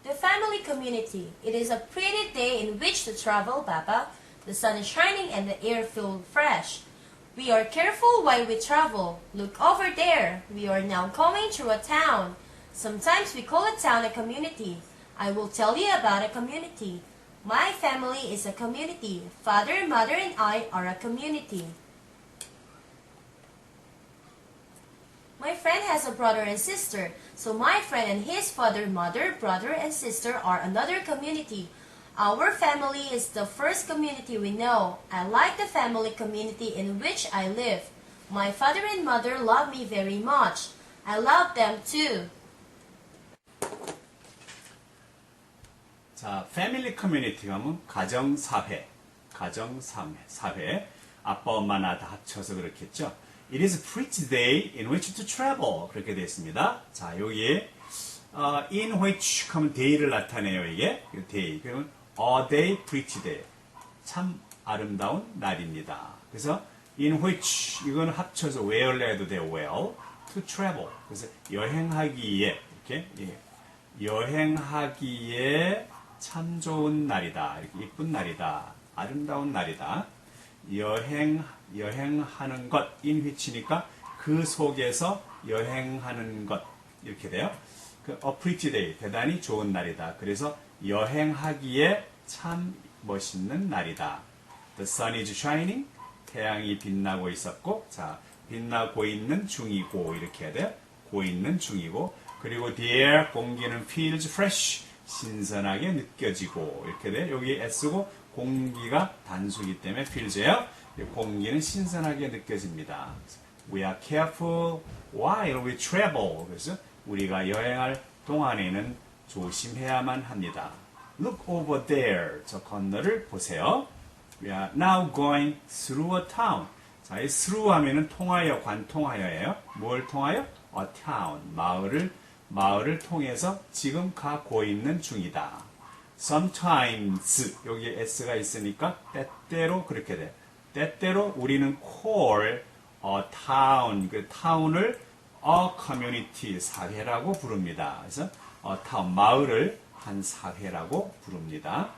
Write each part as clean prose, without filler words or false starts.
The family community. It is a pretty day in which to travel, Baba. The sun is shining and the air feels fresh. We are careful while we travel. Look over there. We are now going through a town. Sometimes we call a town a community. I will tell you about a community. My family is a community. Father, mother, and I are a community. My friend has a brother and sister, so my friend and his father, mother, brother, and sister are another community. Our family is the first community we know. I like the family community in which I live. My father and mother love me very much. I love them too. 자, 패밀리 커뮤니티 하면 가정사회, 사회, 아빠, 엄마, 나 다 합쳐서 그렇겠죠. It is a pretty day in which to travel. 그렇게 되어 있습니다. 자, 여기에 in which 하면 day를 나타내요. 이게 day. 그러면 a day, pretty day. 참 아름다운 날입니다. 그래서 in which 이건 합쳐서 where로 해도 돼요. where to travel. 그래서 여행하기에 이렇게 여행하기에 참 좋은 날이다. 이렇게 이쁜 날이다. 아름다운 날이다. 여행하는 것, in which니까 그 속에서 여행하는 것, 이렇게 돼요. a pretty day, 대단히 좋은 날이다. 그래서 여행하기에 참 멋있는 날이다. The sun is shining, 태양이 빛나고 있었고, 자, 빛나고 있는 중이고, 이렇게 해야 돼요. 고 있는 중이고, 그리고 the air, 공기는 feels fresh, 신선하게 느껴지고, 이렇게 돼요. 여기 S고, 공기가 단수기 때문에 feels예요. 공기는 신선하게 느껴집니다. We are careful while we travel. 그래서 우리가 여행할 동안에는 조심해야만 합니다. Look over there. 저 건너를 보세요. We are now going through a town. 자, 이 through 하면은 통하여, 관통하여예요. 뭘 통하여? A town. 마을을 통해서 지금 가고 있는 중이다. Sometimes 여기 s가 있으니까 때때로 그렇게 돼. 때때로 우리는 call a town, 그 town을 a community, 사회라고 부릅니다. 그래서 a town, 마을을 한 사회라고 부릅니다.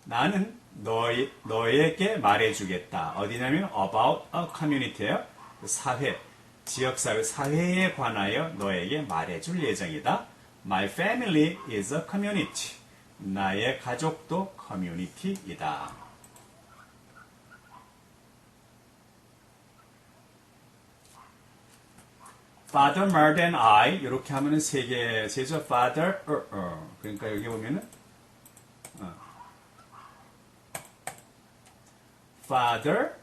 나는 너에게 말해주겠다. 어디냐면 about a community예요. 사회, 지역사회, 사회에 관하여 너에게 말해줄 예정이다. My family is a community. 나의 가족도 커뮤니티이다. Father, mother, and I 이렇게 하면은 세 개죠. Father, 그러니까 여기 보면은 Father,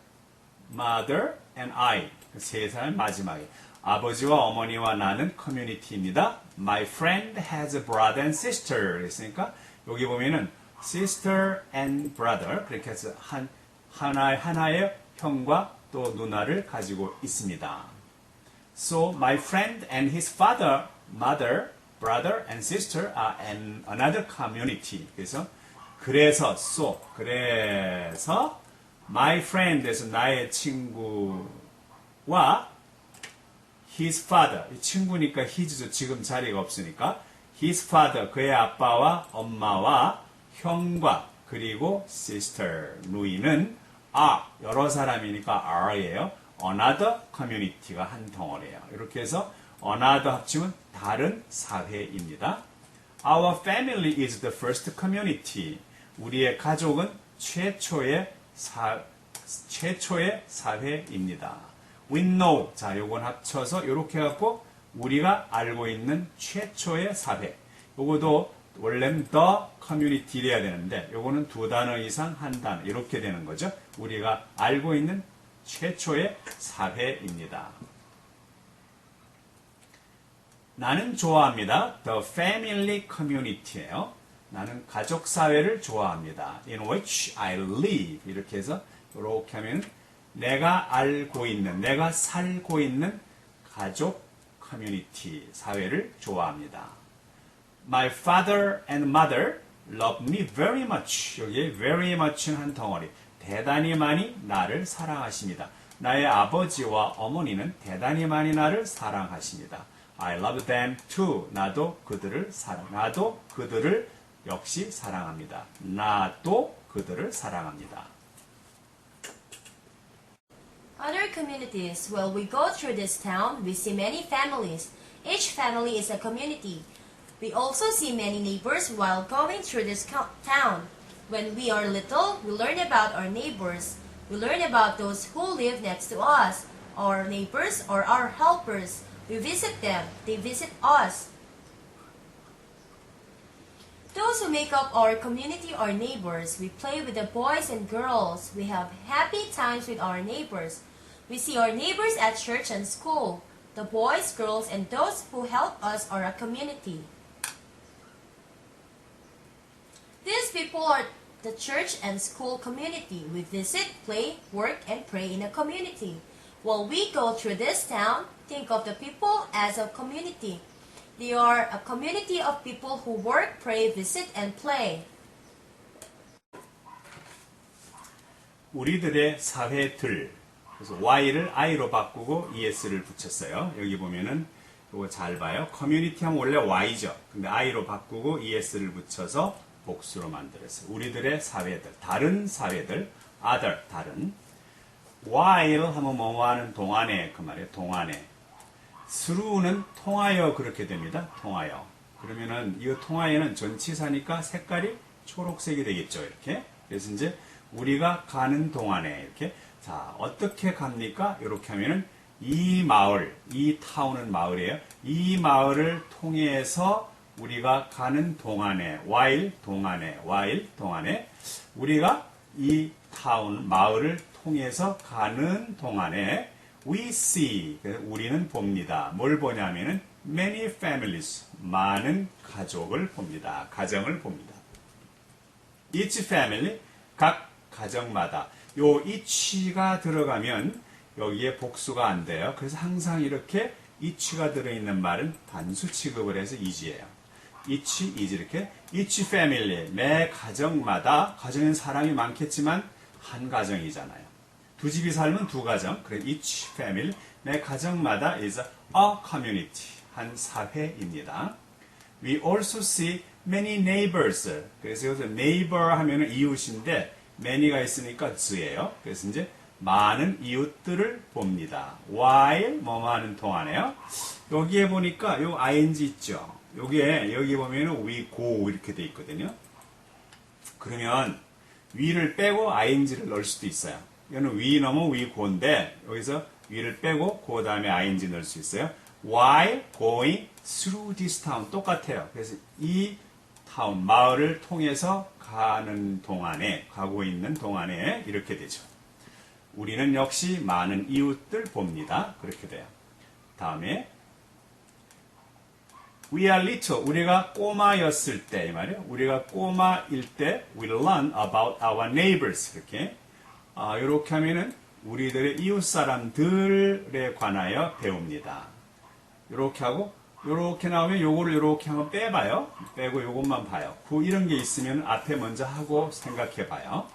mother, and I 세 사람 마지막에 아버지와 어머니와 나는 커뮤니티입니다. My friend has a brother and sister. 그랬으니까 여기 보면은 sister and brother 그렇게 해서 하나의 형과 또 누나를 가지고 있습니다. So my friend and his father, mother, brother and sister are in another community. 그래서 my friend에서 나의 친구와 his father, 이 친구니까 his죠. 지금 자리가 없으니까 his father, 그의 아빠와 엄마와 형과 그리고 sister, 누이는 are, 여러 사람이니까 are예요. another community가 한 덩어리예요. 이렇게 해서 another 합치면 다른 사회입니다. Our family is the first community. 우리의 가족은 최초의 사회입니다. We know. 자, 요건 합쳐서 이렇게 해갖고 우리가 알고 있는 최초의 사회. 요거도 원래는 the community 이래야 되는데 요거는 두 단어 이상 한 단어 이렇게 되는 거죠. 우리가 알고 있는 최초의 사회입니다. 나는 좋아합니다. The family community예요. 나는 가족 사회를 좋아합니다. In which I live. 이렇게 해서 이렇게 하면 내가 알고 있는, 내가 살고 있는 가족 커뮤니티 사회를 좋아합니다. My father and mother love me very much. 여기에 very much는 한 덩어리. 대단히 많이 나를 사랑하십니다. 나의 아버지와 어머니는 대단히 많이 나를 사랑하십니다. I love them too. 나도 그들을 역시 사랑합니다. 나도 그들을 사랑합니다. Other communities. While we go through this town, we see many families. Each family is a community. We also see many neighbors while going through this town. When we are little, we learn about our neighbors. We learn about those who live next to us, our neighbors or our helpers. We visit them. They visit us. Those who make up our community are neighbors. We play with the boys and girls. We have happy times with our neighbors. We see our neighbors at church and school. The boys, girls, and those who help us are a community. These people are the church and school community. We visit, play, work, and pray in a community. While we go through this town, think of the people as a community. They are a community of people who work, pray, visit, and play. 우리들의 사회들. 그래서 Y를 I로 바꾸고 ES를 붙였어요. 여기 보면은 이거 잘 봐요. 커뮤니티 하면 원래 Y죠. 근데 I로 바꾸고 ES를 붙여서 복수로 만들었어요. 우리들의 사회들, 다른 사회들, other, 다른. while 하면 뭐뭐 하는 동안에, 그 말이에요. 동안에. through는 통하여 그렇게 됩니다. 통하여. 그러면은 이 통하여는 전치사니까 색깔이 초록색이 되겠죠. 이렇게. 그래서 이제 우리가 가는 동안에 이렇게. 자, 어떻게 갑니까? 이렇게 하면은 이 마을, 이 타운은 마을이에요. 이 마을을 통해서 우리가 가는 동안에, while 동안에, 우리가 이 타운, 마을을 통해서 가는 동안에, we see, 우리는 봅니다. 뭘 보냐면은, many families, 많은 가족을 봅니다. 가정을 봅니다. each family, 각 가정마다, 요 each가 들어가면, 여기에 복수가 안 돼요. 그래서 항상 이렇게 each가 들어있는 말은 단수 취급을 해서 eas예요. each, is 이렇게 each family, 매 가정마다 가정엔 사람이 많겠지만 한 가정이잖아요. 두 집이 살면 두 가정. 그래 each family, 매 가정마다 is a community, 한 사회입니다. We also see many neighbors. 그래서 여기서 neighbor 하면은 이웃인데 many가 있으니까 z예요. 그래서 이제 많은 이웃들을 봅니다. while 뭐뭐 하는 동안에요. 여기에 보니까 요 ing 있죠. 여기 보면은 we go 이렇게 돼 있거든요. 그러면 we를 빼고 ing를 넣을 수도 있어요. 이거는 we 넘어 we go인데 여기서 we를 빼고 그 다음에 ing 넣을 수 있어요. while going through this town 똑같아요. 그래서 이 타운 마을을 통해서 가고 있는 동안에 이렇게 되죠. 우리는 역시 많은 이웃들 봅니다. 그렇게 돼요. 다음에 We are little. 우리가 꼬마였을 때, 이 말이에요. 우리가 꼬마일 때, we learn about our neighbors. 이렇게. 이렇게 하면은, 우리들의 이웃 사람들에 관하여 배웁니다. 이렇게 하고, 이렇게 나오면 요거를 이렇게 한번 빼봐요. 빼고 요것만 봐요. 이런 게 있으면 앞에 먼저 하고 생각해 봐요.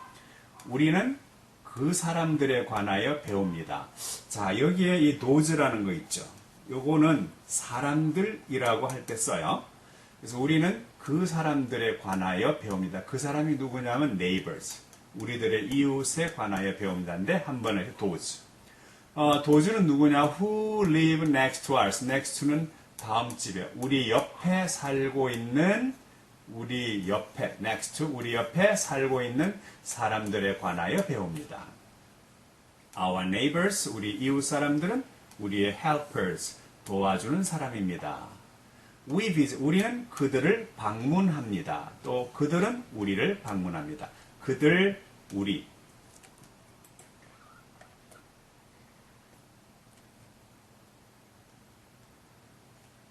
우리는 그 사람들에 관하여 배웁니다. 자, 여기에 이 does라는 거 있죠. 요거는 사람들이라고 할 때 써요. 그래서 우리는 그 사람들에 관하여 배웁니다. 그 사람이 누구냐면 neighbors. 우리들의 이웃에 관하여 배웁니다인데 한 번에 does. does는 누구냐? Who live next to us. next to는 다음 집에 우리 옆에 살고 있는 next to 우리 옆에 살고 있는 사람들에 관하여 배웁니다. Our neighbors, 우리 이웃 사람들은 우리의 helpers, 도와주는 사람입니다. We visit, 우리는 그들을 방문합니다. 또 그들은 우리를 방문합니다. 그들, 우리.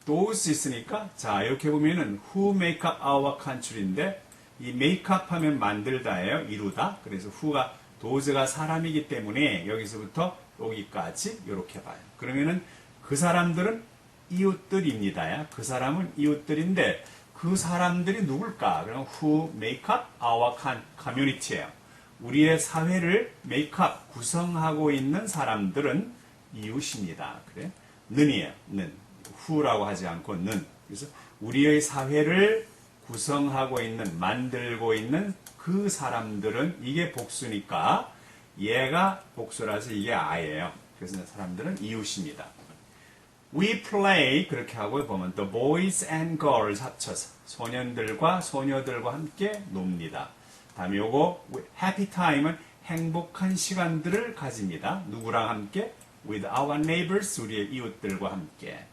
those 있으니까 자 이렇게 보면은 who make up our country인데 이 make up 하면 만들다예요. 이루다. 그래서 who가 those가 사람이기 때문에 여기서부터 여기까지 이렇게 봐요. 그러면은 그 사람들은 이웃들입니다. 그 사람은 이웃들인데 그 사람들이 누굴까? 그럼 who make up our community예요. 우리의 사회를 make up 구성하고 있는 사람들은 이웃입니다. 그래? 는이에요. 는. who라고 하지 않고 는. 그래서 우리의 사회를 구성하고 있는, 만들고 있는 그 사람들은 이게 복수니까 얘가 복수라서 이게 I예요. 그래서 사람들은 이웃입니다. We play 그렇게 하고 보면 the boys and girls 합쳐서 소년들과 소녀들과 함께 놉니다. 다음에 요거 happy time은 행복한 시간들을 가집니다. 누구랑 함께? With our neighbors 우리의 이웃들과 함께.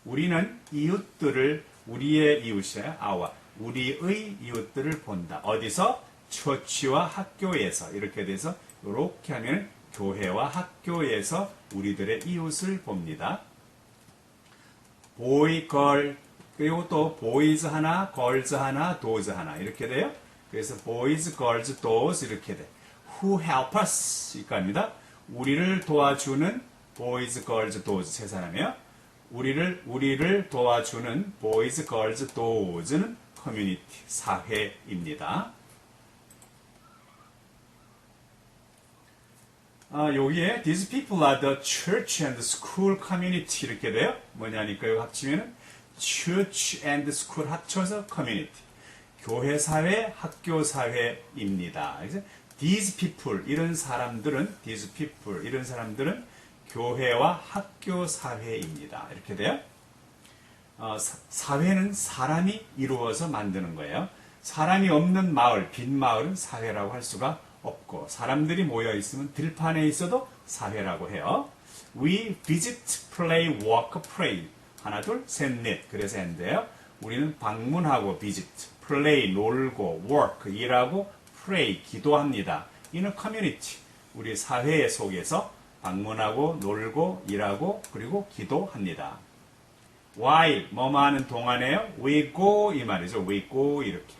우리는 이웃들을 우리의 이웃이에요. 우리의 이웃들을 본다. 어디서? 처치와 학교에서. 이렇게 돼서 이렇게 하면 교회와 학교에서 우리들의 이웃을 봅니다. 보이, 걸, 그리고 또 보이즈 하나, 걸즈 하나, 도즈 하나 이렇게 돼요. 그래서 보이즈, 걸즈, 도즈 이렇게 돼. Who help us? 이겁니다. 우리를 도와주는 보이즈, 걸즈, 도즈 세 사람이에요. 우리를 도와주는 보이즈, 걸즈, 도즈는 커뮤니티, 사회입니다. 여기에 these people are the church and school community 이렇게 돼요. 뭐냐니까 이거 합치면은 church and school 합쳐서 community. 교회 사회, 학교 사회입니다. 그래서 these people 이런 사람들은 교회와 학교 사회입니다. 이렇게 돼요. 사회는 사람이 이루어서 만드는 거예요. 사람이 없는 마을, 빈 마을은 사회라고 할 수가 없고 사람들이 모여 있으면 들판에 있어도 사회라고 해요. We visit, play, walk, pray. 하나, 둘, 셋, 넷. 그래서 인데요. 우리는 방문하고 visit, play, 놀고, work, 일하고, pray, 기도합니다. 이는 community. 우리 사회 속에서 방문하고, 놀고, 일하고, 그리고 기도합니다. While, 뭐뭐 하는 동안에요. We go, 이 말이죠. We go, 이렇게.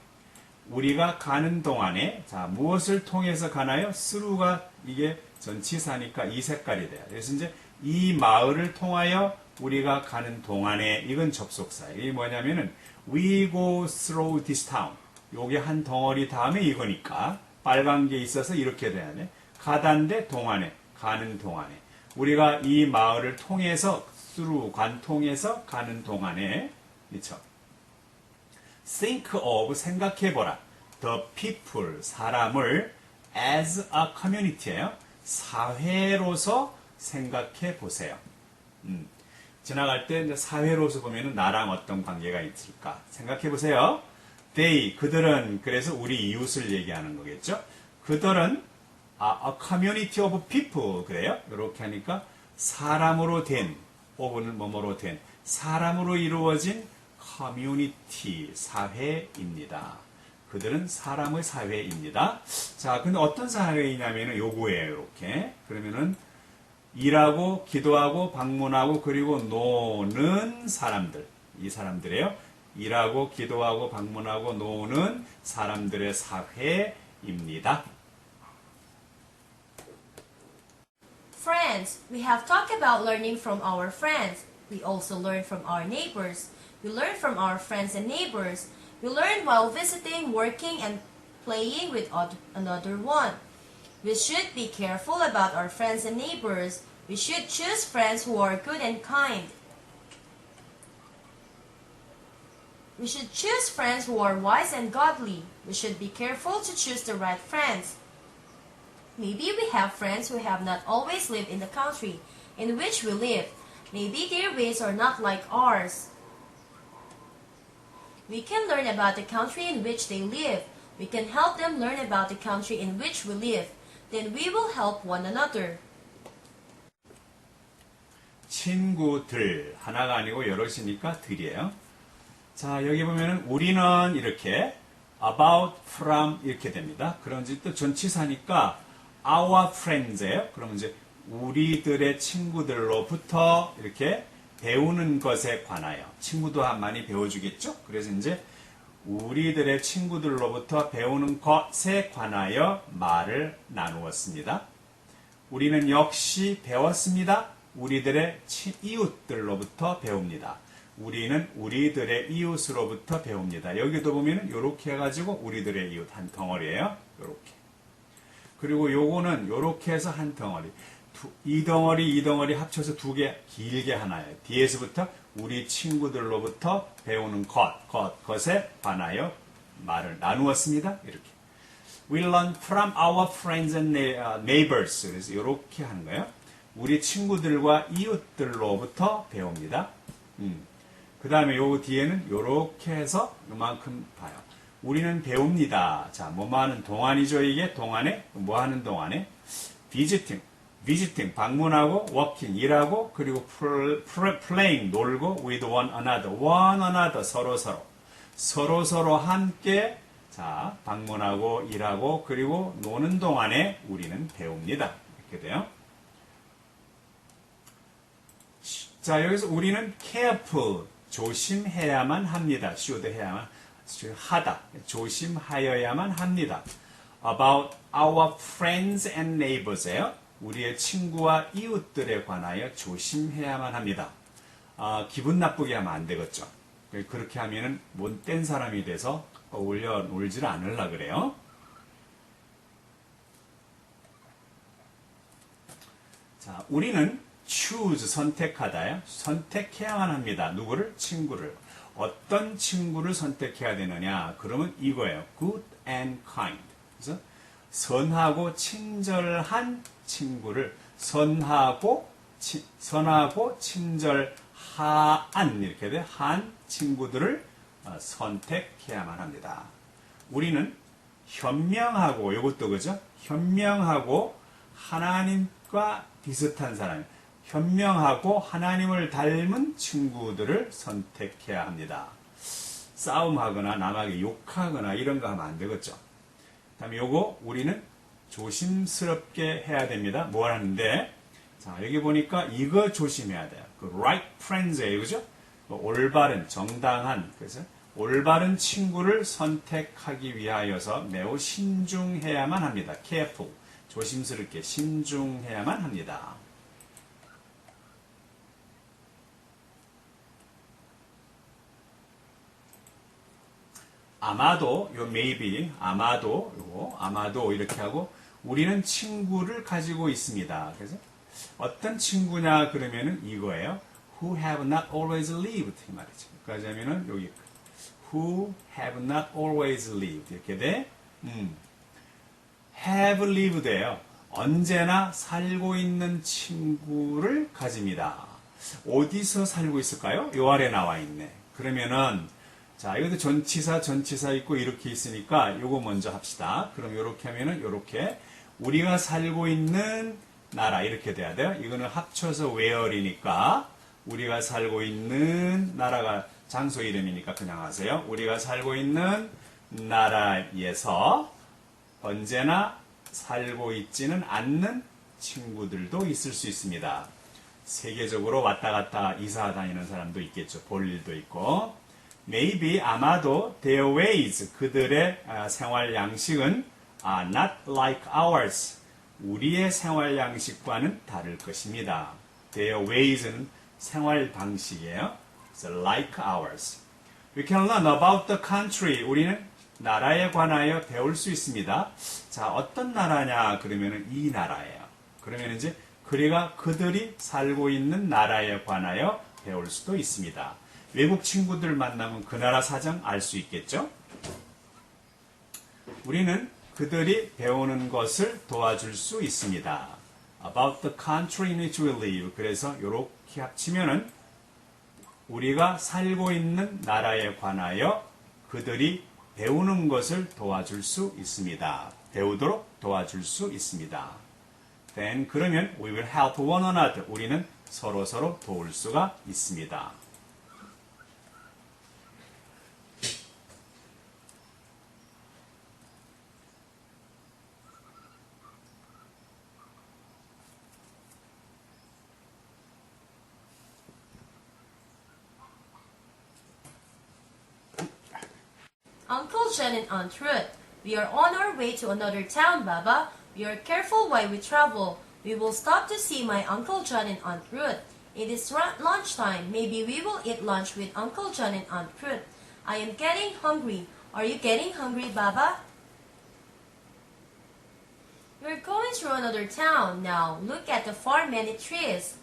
우리가 가는 동안에, 자, 무엇을 통해서 가나요? through가 이게 전치사니까 이 색깔이 돼요. 그래서 이제 이 마을을 통하여 우리가 가는 동안에, 이건 접속사예요. 이게 뭐냐면은, we go through this town. 요게 한 덩어리 다음에 이거니까, 빨간 게 있어서 이렇게 돼야 돼. 가단데 동안에, 가는 동안에. 우리가 이 마을을 통해서, through, 관통해서 가는 동안에, 그렇죠? think of, 생각해보라. the people, 사람을 as a community예요. 사회로서 생각해보세요. 지나갈 때 이제 사회로서 보면은 나랑 어떤 관계가 있을까 생각해보세요. they, 그들은, 그래서 우리 이웃을 얘기하는 거겠죠. 그들은 a community of people, 그래요. 이렇게 하니까 사람으로 된, of는 뭐뭐로 된, 사람으로 이루어진 커뮤니티, 사회입니다. 그들은 사람의 사회입니다. 자, 근데 어떤 사회이냐면은 요거예요, 이렇게. 그러면은 일하고, 기도하고, 방문하고, 그리고 노는 사람들. 이 사람들이에요. 일하고, 기도하고, 방문하고, 노는 사람들의 사회입니다. Friends. We have talked about learning from our friends. We also learn from our neighbors. We learn from our friends and neighbors. We learn while visiting, working, and playing with another one. We should be careful about our friends and neighbors. We should choose friends who are good and kind. We should choose friends who are wise and godly. We should be careful to choose the right friends. Maybe we have friends who have not always lived in the country in which we live. Maybe their ways are not like ours. We can learn about the country in which they live. We can help them learn about the country in which we live. Then we will help one another. 친구들, 하나가 아니고 여럿이니까 들이에요. 자, 여기 보면은 우리는 이렇게 about, from 이렇게 됩니다. 그럼 이제 또 전치사니까 our friends예요. 그럼 이제 우리들의 친구들로부터 이렇게 배우는 것에 관하여. 친구도 많이 배워주겠죠? 그래서 이제 우리들의 친구들로부터 배우는 것에 관하여 말을 나누었습니다. 우리는 역시 배웠습니다. 우리들의 이웃들로부터 배웁니다. 우리는 우리들의 이웃으로부터 배웁니다. 여기도 보면 이렇게 해가지고 우리들의 이웃 한 덩어리예요. 이렇게. 그리고 요거는 이렇게 해서 한 덩어리. 이 덩어리 합쳐서 두 개 길게 하나예요. 뒤에서부터 우리 친구들로부터 배우는 것에 관하여 말을 나누었습니다. 이렇게. We learn from our friends and neighbors. 그래서 이렇게 하는 거예요. 우리 친구들과 이웃들로부터 배웁니다. 그 다음에 요 뒤에는 이렇게 해서 요만큼 봐요. 우리는 배웁니다. 자, 뭐 하는 동안이죠, 이게? 동안에? 뭐 하는 동안에? visiting, 방문하고, working, 일하고, 그리고 playing, 놀고, with one another, 서로 함께, 자, 방문하고, 일하고, 그리고 노는 동안에 우리는 배웁니다. 이렇게 돼요. 자, 여기서 우리는 careful, 조심해야만 합니다. should 해야만, 하다, 조심하여야만 합니다. about our friends and neighbors예요. 우리의 친구와 이웃들에 관하여 조심해야만 합니다. 기분 나쁘게 하면 안 되겠죠. 그렇게 하면은 못된 사람이 돼서 어울려 놀지를 않으려 그래요. 자, 우리는 choose, 선택하다요. 선택해야만 합니다. 누구를? 친구를. 어떤 친구를 선택해야 되느냐? 그러면 이거예요. good and kind. 그래서 선하고 친절한 친구를 선하고 친절한 이렇게 돼. 한 친구들을 선택해야만 합니다. 우리는 현명하고 이것도 그죠? 현명하고 하나님과 비슷한 사람, 현명하고 하나님을 닮은 친구들을 선택해야 합니다. 싸움하거나 남에게 욕하거나 이런 거 하면 안 되겠죠. 다음에 요거 우리는 조심스럽게 해야 됩니다. 뭘 하는데? 자, 여기 보니까 이거 조심해야 돼요. 그 right friends예요. 그죠? 올바른, 정당한, 그래서 올바른 친구를 선택하기 위하여서 매우 신중해야만 합니다. careful. 조심스럽게 신중해야만 합니다. 아마도, 요 maybe, 아마도 이렇게 하고 우리는 친구를 가지고 있습니다. 그래서 어떤 친구냐 그러면은 이거예요. Who have not always lived 이 말이죠. 그러니까 하자면은 여기 Who have not always lived 이렇게 돼. have lived예요. 언제나 살고 있는 친구를 가집니다. 어디서 살고 있을까요? 요 아래 나와 있네. 그러면은 자, 이것도 전치사 있고 이렇게 있으니까 요거 먼저 합시다. 그럼 요렇게 하면은 요렇게 우리가 살고 있는 나라 이렇게 돼야 돼요. 이거는 합쳐서 where이니까 우리가 살고 있는 나라가 장소 이름이니까 그냥 하세요. 우리가 살고 있는 나라에서 언제나 살고 있지는 않는 친구들도 있을 수 있습니다. 세계적으로 왔다 갔다 이사 다니는 사람도 있겠죠. 볼 일도 있고. Maybe 아마도 their ways 그들의 생활 양식은 are not like ours 우리의 생활 양식과는 다를 것입니다. Their ways는 생활 방식이에요. So like ours. We can learn about the country. 우리는 나라에 관하여 배울 수 있습니다. 자, 어떤 나라냐 그러면은 이 나라예요. 그러면 이제 그들이 살고 있는 나라에 관하여 배울 수도 있습니다. 외국 친구들 만나면 그 나라 사정 알 수 있겠죠? 우리는 그들이 배우는 것을 도와줄 수 있습니다. About the country in which we live. 그래서 이렇게 합치면은 우리가 살고 있는 나라에 관하여 그들이 배우는 것을 도와줄 수 있습니다. 배우도록 도와줄 수 있습니다. Then 그러면 we will help one another. 우리는 서로 도울 수가 있습니다. Uncle John and Aunt Ruth, we are on our way to another town, Baba. We are careful while we travel. We will stop to see my Uncle John and Aunt Ruth. It is lunchtime. Maybe we will eat lunch with Uncle John and Aunt Ruth. I am getting hungry. Are you getting hungry, Baba? We're going through another town now. Look at the far many trees.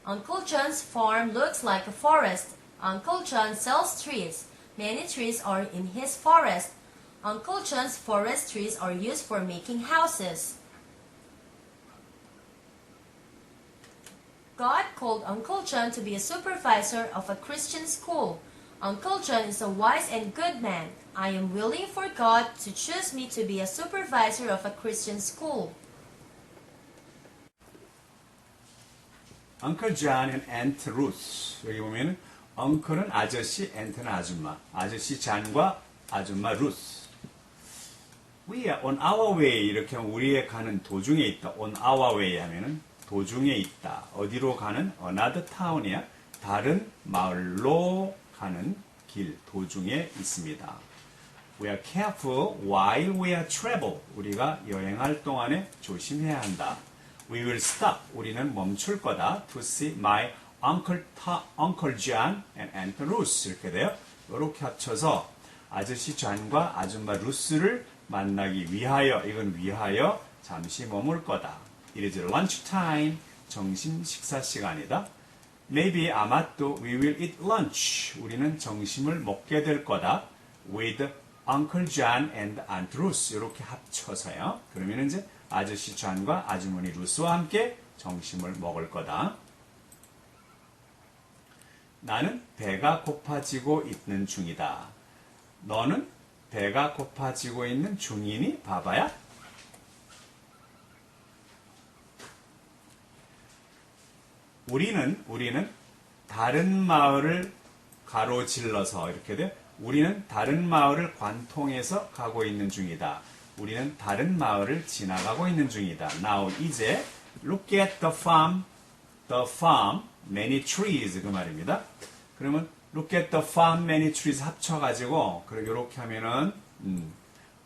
Uncle John's farm looks like a forest. Uncle John sells trees. Many trees are in his forest. Uncle John's forest trees are used for making houses. God called Uncle John to be a supervisor of a Christian school. Uncle John is a wise and good man. I am willing for God to choose me to be a supervisor of a Christian school. Uncle John and Aunt Ruth. 여기 보면 uncle은 아저씨, aunt는 아줌마. 아저씨 잔과 아줌마 루스. We are on our way. 이렇게 하면 우리의 가는 도중에 있다. On our way 하면은 도중에 있다. 어디로 가는? Another town이야. 다른 마을로 가는 길, 도중에 있습니다. We are careful while we are travel. 우리가 여행할 동안에 조심해야 한다. We will stop. 우리는 멈출 거다. To see my Uncle John and Aunt Ruth. 이렇게 돼요. 이렇게 합쳐서 아저씨 존과 아줌마 루스를 만나기 위하여, 이건 위하여 잠시 머물 거다. It is lunch time. 점심 식사 시간이다. Maybe 아마도 we will eat lunch. 우리는 점심을 먹게 될 거다. With Uncle John and Aunt Ruth. 이렇게 합쳐서요. 그러면 이제 아저씨 존과 아주머니 루스와 함께 점심을 먹을 거다. 나는 배가 고파지고 있는 중이다. 너는 배가 고파지고 있는 중이니? 바바야? 우리는 다른 마을을 가로질러서 이렇게 돼. 우리는 다른 마을을 관통해서 가고 있는 중이다. 우리는 다른 마을을 지나가고 있는 중이다. Now 이제 look at the farm, many trees 그 말입니다. 그러면 look at the farm, many trees 합쳐가지고 이렇게 하면은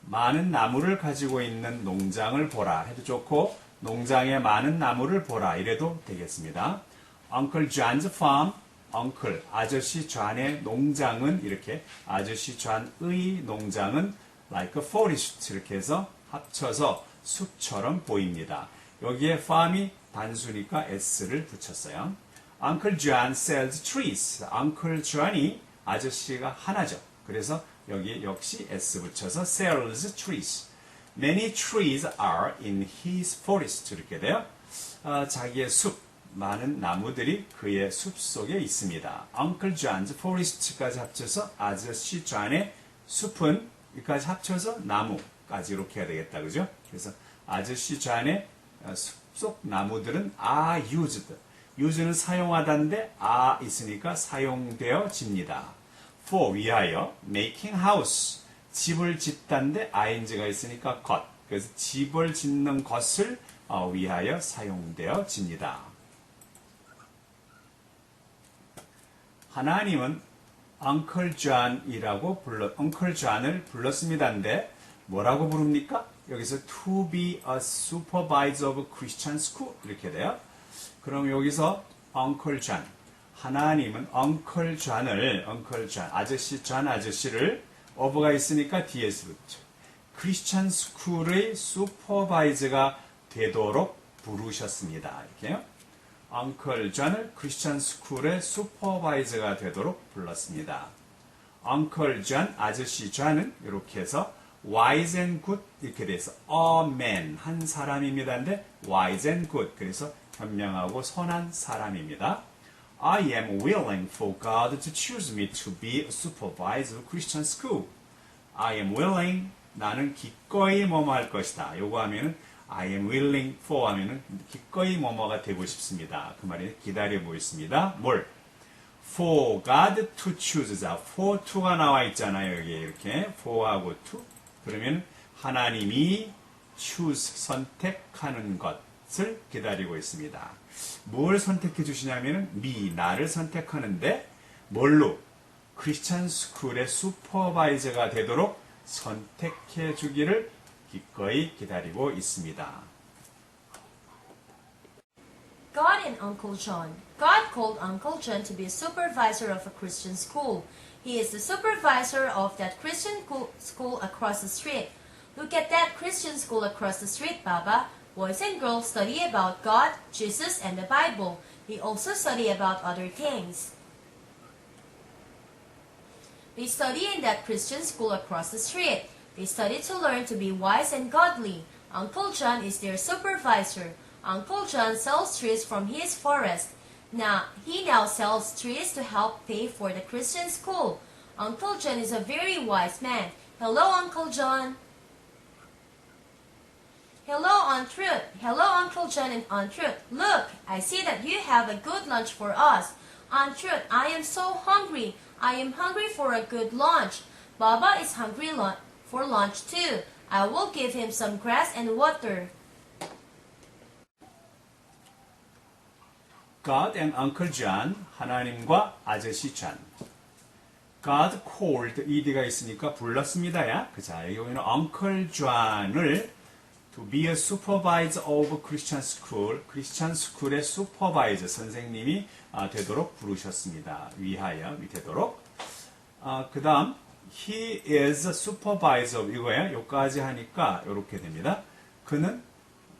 많은 나무를 가지고 있는 농장을 보라 해도 좋고 농장에 많은 나무를 보라 이래도 되겠습니다. Uncle John's farm, Uncle 아저씨 존의 농장은 이렇게 아저씨 존의 농장은 like a forest 이렇게 해서 합쳐서 숲처럼 보입니다. 여기에 farm이 단수니까 s를 붙였어요. Uncle John sells trees. Uncle John이 아저씨가 하나죠. 그래서 여기 역시 s 붙여서 sells trees. Many trees are in his forest 이렇게 돼요. 자기의 숲 많은 나무들이 그의 숲 속에 있습니다. Uncle John's forest까지 합쳐서 아저씨 존의 숲은 여기까지 합쳐서 나무까지 이렇게 해야 되겠다. 그죠? 그래서 아저씨 존의 숲속 나무들은 are used. use는 사용하다인데 are 있으니까 사용되어집니다. for 위하여 making house. 집을 짓다인데 ing가 있으니까 것. 그래서 집을 짓는 것을 위하여 사용되어집니다. 하나님은 Uncle John이라고 Uncle John을 불렀습니다인데 뭐라고 부릅니까? 여기서 to be a supervisor of Christian school 이렇게 돼요. 그럼 여기서 Uncle John 하나님은 Uncle John을 아저씨 존 아저씨를 of가 있으니까 뒤에서 붙죠. Christian school의 supervisor가 되도록 부르셨습니다. 이렇게요. Uncle John을 Christian school의 supervisor가 되도록 불렀습니다. Uncle John, 아저씨 존은 이렇게 해서 wise and good 이렇게 돼서 a man, 한 사람입니다인데 wise and good 그래서 현명하고 선한 사람입니다. I am willing for God to choose me to be a supervisor of Christian school. I am willing, 나는 기꺼이 뭐뭐 할 것이다. 요거 하면은 I am willing for 하면은 기꺼이 뭐뭐가 되고 싶습니다. 그 말이 기다리고 있습니다. 뭘? For God to choose. 자, for to가 나와 있잖아요. 여기 이렇게 for하고 to. 그러면 하나님이 choose 선택하는 것을 기다리고 있습니다. 뭘 선택해 주시냐면은 me 나를 선택하는데 뭘로? 크리스천 스쿨의 슈퍼바이저가 되도록 선택해 주기를 기꺼이 기다리고 있습니다. God and Uncle John. God called Uncle John to be a supervisor of a Christian school. He is the supervisor of that Christian school across the street. Look at that Christian school across the street, Baba. Boys and girls study about God, Jesus, and the Bible. We also study about other things. They study in that Christian school across the street. They study to learn to be wise and godly. Uncle John is their supervisor. Uncle John sells trees from his forest. He now sells trees to help pay for the Christian school. Uncle John is a very wise man. Hello, Uncle John. Hello, Aunt Ruth. Hello, Uncle John and Aunt Ruth. Look, I see that you have a good lunch for us. Aunt Ruth, I am so hungry. I am hungry for a good lunch. Baba is hungry for lunch too. I will give him some grass and water. God and Uncle John, 하나님과 아저씨 존. God called, ed가 있으니까 불렀습니다야. 그자, 여기는 Uncle John을 to be a supervisor of Christian school, 크리스찬 스쿨의 슈퍼바이저 선생님이 되도록 부르셨습니다. 되도록. 그 다음, he is a supervisor of 이거예요. 여기까지 하니까 이렇게 됩니다. 그는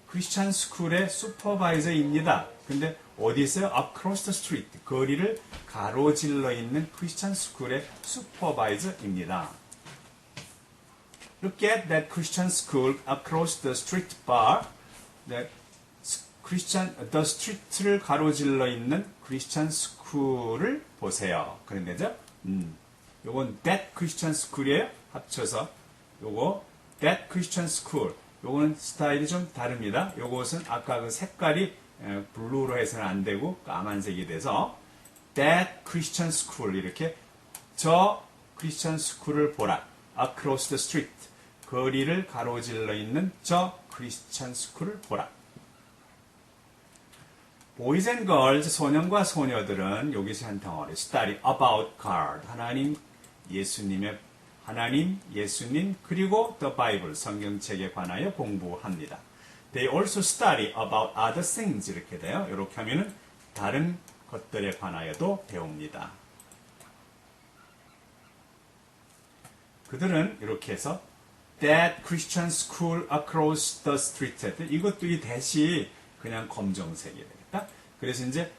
크리스찬 스쿨의 슈퍼바이저입니다. 근데 어디 있어요? Across the street. 거리를 가로질러 있는 크리스찬 스쿨의 슈퍼바이저입니다. Look at that Christian school across the street bar. That the street를 가로질러 있는 크리스찬 스쿨을 보세요. 그런 데죠? 요건 that Christian school이에요. 합쳐서 요거 that Christian school. 요거는 스타일이 좀 다릅니다. 요것은 아까 그 색깔이 블루로 해서는 안 되고 까만색이 돼서 that Christian school 이렇게 저 크리스찬 스쿨을 보라. Across the street. 거리를 가로질러 있는 저 크리스찬 스쿨을 보라. Boys and girls, 소년과 소녀들은 여기서 한 덩어리 study about God, 하나님, 예수님, 그리고 the Bible, 성경책에 관하여 공부합니다. They also study about other things, 이렇게 돼요. 이렇게 하면은 다른 것들에 관하여도 배웁니다. 그들은 이렇게 해서 that Christian school across the street. 이것도 이 대시 그냥 검정색이 되겠다. 그래서 이제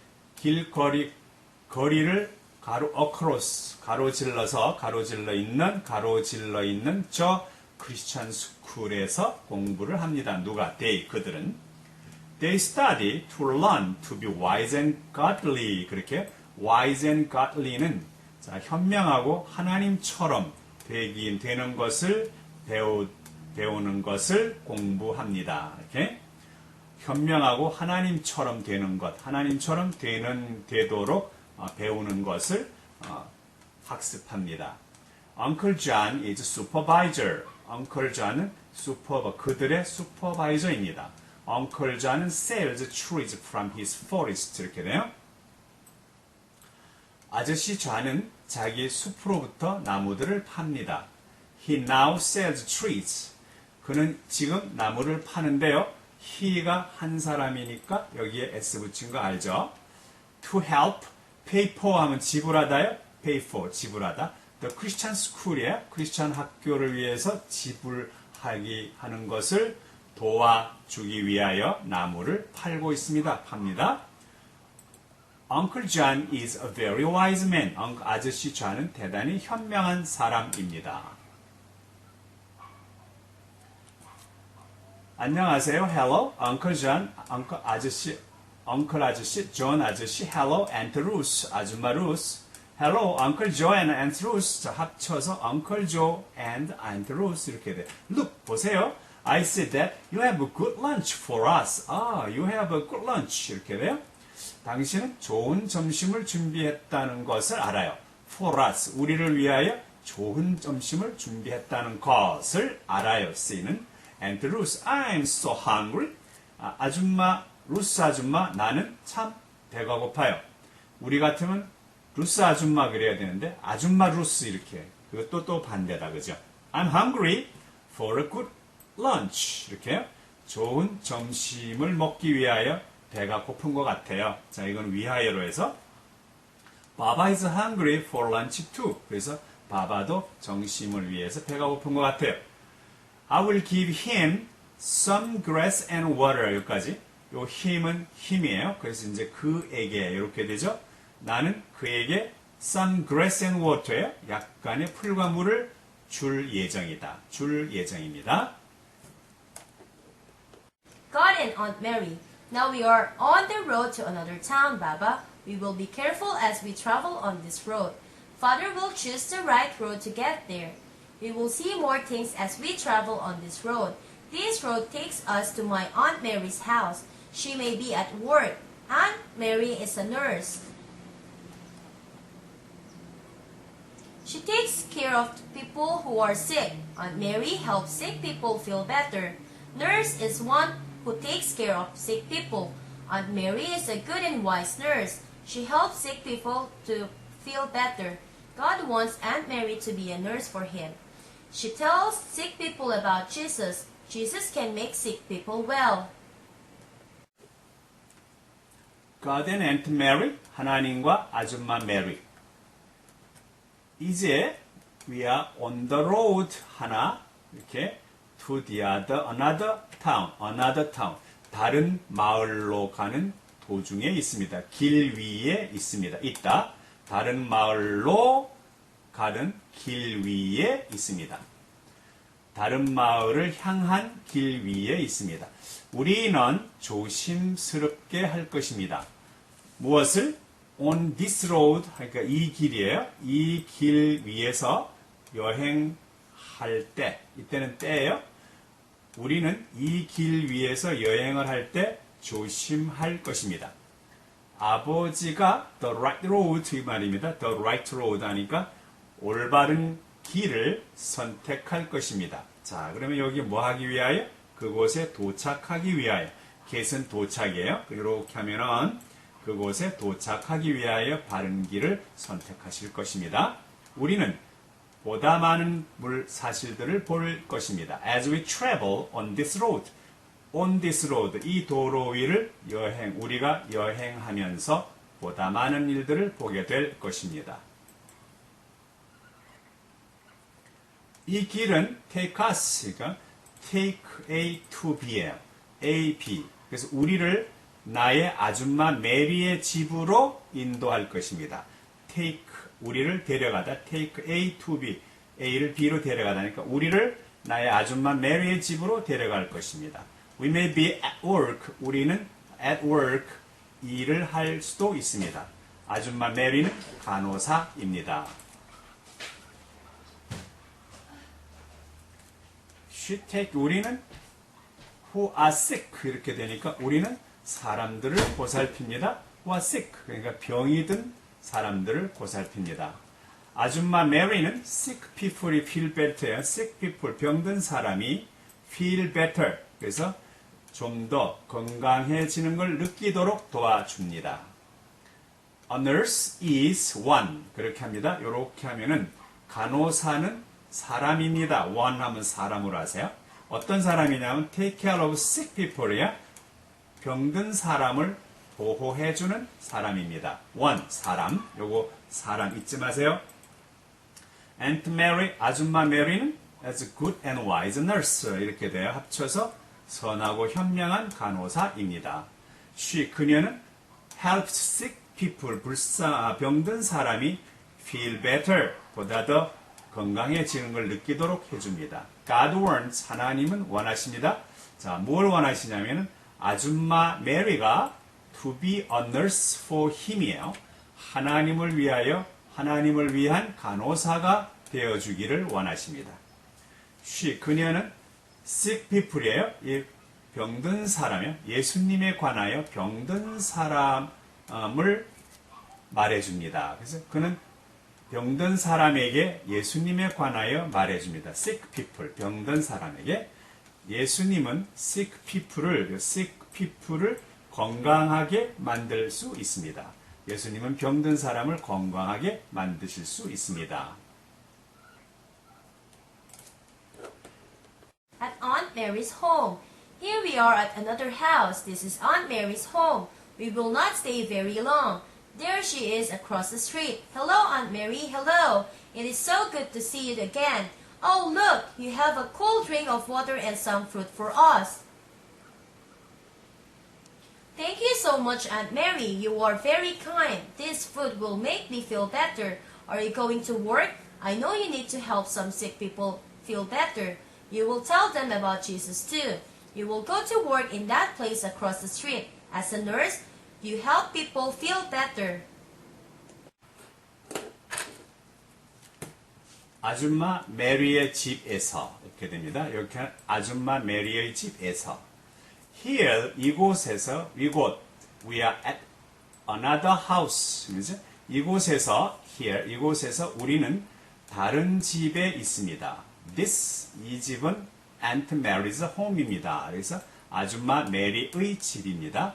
거리를 across, 가로질러 있는 저 크리스찬 스쿨에서 공부를 합니다. 누가? 그들은. They study to learn to be wise and godly. 그렇게 wise and godly는 자, 현명하고 하나님처럼 되는 것을 배우는 것을 공부합니다. 이렇게 현명하고 하나님처럼 되는 것, 하나님처럼 되도록 배우는 것을 학습합니다. Uncle John is supervisor. Uncle John은 그들의 슈퍼바이저입니다. Uncle John은 sells trees from his forest. 이렇게 돼요. 아저씨 존은 자기 숲으로부터 나무들을 팝니다. He now sells trees. 그는 지금 나무를 파는데요. he가 한 사람이니까 여기에 s 붙인 거 알죠? To help, pay for 하면 지불하다요. pay for, 지불하다. The Christian school이에요. 크리스찬 학교를 위해서 지불하기 하는 것을 도와주기 위하여 나무를 팔고 있습니다. 팝니다. Uncle John is a very wise man. 아저씨 존은 대단히 현명한 사람입니다. 안녕하세요. Hello, Uncle John, Uncle 아저씨, John 아저씨. Hello, Aunt Ruth, 아줌마 Ruth. Hello, Uncle Joe and Aunt Ruth. 자, 합쳐서 Uncle Joe and Aunt Ruth 이렇게 돼. Look, 보세요. I said that you have a good lunch for us. You have a good lunch 이렇게 돼요. 당신은 좋은 점심을 준비했다는 것을 알아요. For us, 우리를 위하여 좋은 점심을 준비했다는 것을 알아요. C는 Aunt Ruth, I'm so hungry. 루스 아줌마, 나는 참 배가 고파요. 우리 같으면 루스 아줌마 그래야 되는데 아줌마 루스 이렇게 그것도 또 반대다 그죠? I'm hungry for a good lunch 이렇게요. 좋은 점심을 먹기 위하여 배가 고픈 것 같아요. 자, 이건 위하여로 해서 Baba is hungry for lunch too. 그래서 바바도 점심을 위해서 배가 고픈 것 같아요. I will give him some grass and water. 여기까지. 요 him은 힘이에요. 그래서 이제 그에게 이렇게 되죠. 나는 그에게 some grass and water예요. 약간의 풀과 물을 줄 예정이다. 줄 예정입니다. God and Aunt Mary. Now we are on the road to another town, Baba. We will be careful as we travel on this road. Father will choose the right road to get there. We will see more things as we travel on this road. This road takes us to my Aunt Mary's house. She may be at work. Aunt Mary is a nurse. She takes care of people who are sick. Aunt Mary helps sick people feel better. Nurse is one who takes care of sick people. Aunt Mary is a good and wise nurse. She helps sick people to feel better. God wants Aunt Mary to be a nurse for him. She tells sick people about Jesus. Jesus can make sick people well. God and Aunt Mary, 하나님과 아줌마 메리. 이제 we are on the road 하나 이렇게 to the other another town 다른 마을로 가는 도중에 있습니다. 길 위에 있다. 다른 마을로 가는 길 위에 있습니다. 다른 마을을 향한 길 위에 있습니다. 우리는 조심스럽게 할 것입니다. 무엇을? On this road, 그러니까 이 길이에요. 이 길 위에서 여행할 때, 이때는 때예요. 우리는 이 길 위에서 여행을 할 때 조심할 것입니다. 아버지가 the right road 이 말입니다. the right road 하니까 올바른 길을 선택할 것입니다. 자, 그러면 여기 뭐 하기 위하여? 그곳에 도착하기 위하여. get은 도착이에요. 이렇게 하면은 그곳에 도착하기 위하여 바른 길을 선택하실 것입니다. 우리는 보다 많은 사실들을 볼 것입니다. As we travel on this road, 이 도로 위를 우리가 여행하면서 보다 많은 일들을 보게 될 것입니다. 이 길은 take us, 그러니까 take A to B예요. A, B. 그래서 우리를 나의 아줌마 메리의 집으로 인도할 것입니다. take, 우리를 데려가다. take A to B. A를 B로 데려가다. 그러니까 우리를 나의 아줌마 메리의 집으로 데려갈 것입니다. We may be at work. 우리는 at work. 일을 할 수도 있습니다. 아줌마 메리는 간호사입니다. She take, 우리는 who are sick. 이렇게 되니까 우리는 사람들을 보살핍니다. who are sick. 그러니까 병이 든 사람들을 보살핍니다. 아줌마 메리는 sick people이 feel better예요. sick people, 병든 사람이 feel better. 그래서 좀 더 건강해지는 걸 느끼도록 도와줍니다. A nurse is one. 그렇게 합니다. 이렇게 하면은 간호사는 사람입니다. one 하면 사람으로 하세요. 어떤 사람이냐면 take care of sick people이야. 병든 사람을 보호해주는 사람입니다. one, 사람. 요거 사람 잊지 마세요. Aunt Mary, 아줌마 메리는 as good and wise nurse. 이렇게 돼요. 합쳐서 선하고 현명한 간호사입니다. She, 그녀는 helps sick people, 병든 사람이 feel better, 보다 더 건강해지는 걸 느끼도록 해줍니다. God wants, 하나님은 원하십니다. 자, 뭘 원하시냐면은 아줌마 메리가 to be a nurse for him이에요. 하나님을 위하여, 하나님을 위한 간호사가 되어주기를 원하십니다. She, 그녀는 sick people이에요. 이 병든 사람이요. 예수님에 관하여 병든 사람을 말해줍니다. 그래서 그는 병든 사람에게 예수님에 관하여 말해줍니다. sick people, 병든 사람에게. 예수님은 sick people을 건강하게 만들 수 있습니다. 예수님은 병든 사람을 건강하게 만드실 수 있습니다. At Aunt Mary's home. Here we are at another house. This is Aunt Mary's home. We will not stay very long. There she is across the street. Hello, Aunt Mary. Hello. It is so good to see you again. Oh, look, you have a cool drink of water and some fruit for us. Thank you so much, Aunt Mary. You are very kind. This food will make me feel better. Are you going to work? I know you need to help some sick people feel better. You will tell them about Jesus too. You will go to work in that place across the street. As a nurse, you help people feel better. 아줌마 메리의 집에서 이렇게 됩니다. 이렇게 아줌마 메리의 집에서 here 이곳에서 이곳 we are at another house 그죠? 이곳에서 here 이곳에서 우리는 다른 집에 있습니다. This 이 집은 Aunt Mary's home입니다. 그래서 아줌마 메리의 집입니다.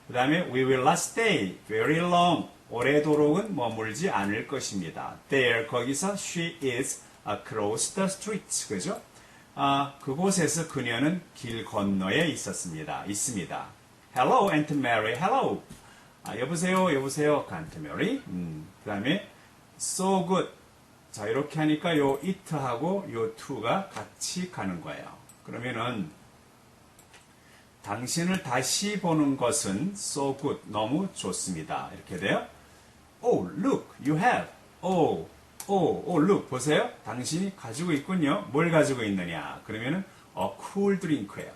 그 다음에 we will not stay very long 오래도록은 머물지 않을 것입니다. There 거기서 she is across the street 그죠? 그곳에서 그녀는 길 건너에 있습니다. Hello, Aunt Mary. Hello. 여보세요, 여보세요, Aunt Mary. 그 다음에 so good. 자 이렇게 하니까 요 it하고 요 to가 같이 가는 거예요. 그러면은 당신을 다시 보는 것은 so good. 너무 좋습니다. 이렇게 돼요. Oh, look, you have. Oh, look, 보세요. 당신이 가지고 있군요. 뭘 가지고 있느냐? 그러면은 a cool drink예요.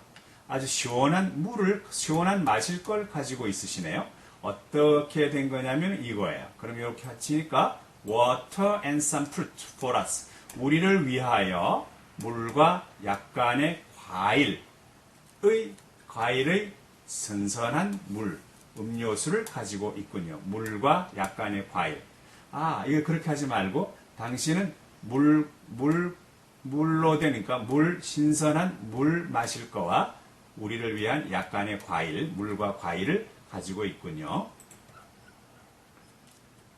아주 시원한 마실 걸 가지고 있으시네요. 어떻게 된 거냐면 이거예요. 그럼 이렇게 하치니까 water and some fruit for us. 우리를 위하여 물과 약간의 과일의 선선한 물, 음료수를 가지고 있군요. 물과 약간의 과일. 이거 그렇게 하지 말고 당신은 물로 되니까 신선한 물 마실 거와 우리를 위한 약간의 물과 과일을 가지고 있군요.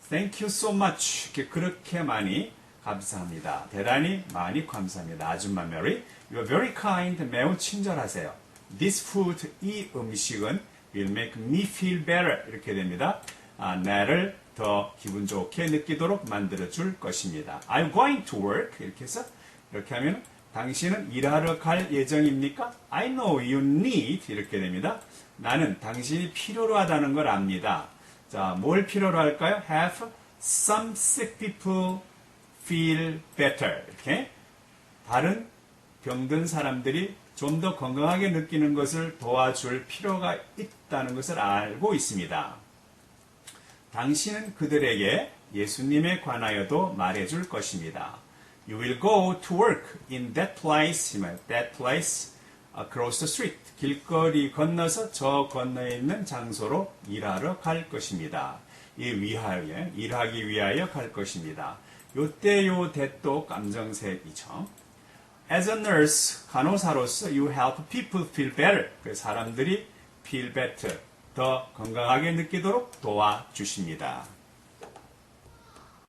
Thank you so much. 그렇게 많이 감사합니다. 대단히 많이 감사합니다. 아줌마 메리. You are very kind. 매우 친절하세요. This food, 이 음식은 will make me feel better. 이렇게 됩니다. 나를 더 기분 좋게 느끼도록 만들어줄 것입니다. I'm going to work. 이렇게 해서 이렇게 하면 당신은 일하러 갈 예정입니까? I know you need. 이렇게 됩니다. 나는 당신이 필요로 하다는 걸 압니다. 자, 뭘 필요로 할까요? Have some sick people feel better. 이렇게 다른 병든 사람들이 좀 더 건강하게 느끼는 것을 도와줄 필요가 있다는 것을 알고 있습니다. 당신은 그들에게 예수님에 관하여도 말해줄 것입니다. You will go to work in that place across the street. 길거리 건너서 저 건너에 있는 장소로 일하러 갈 것입니다. 일하기 위하여 갈 것입니다. 요때 요 대도 감정색이죠. As a nurse, 간호사로서 you help people feel better. 사람들이 feel better, 더 건강하게 느끼도록 도와주십니다.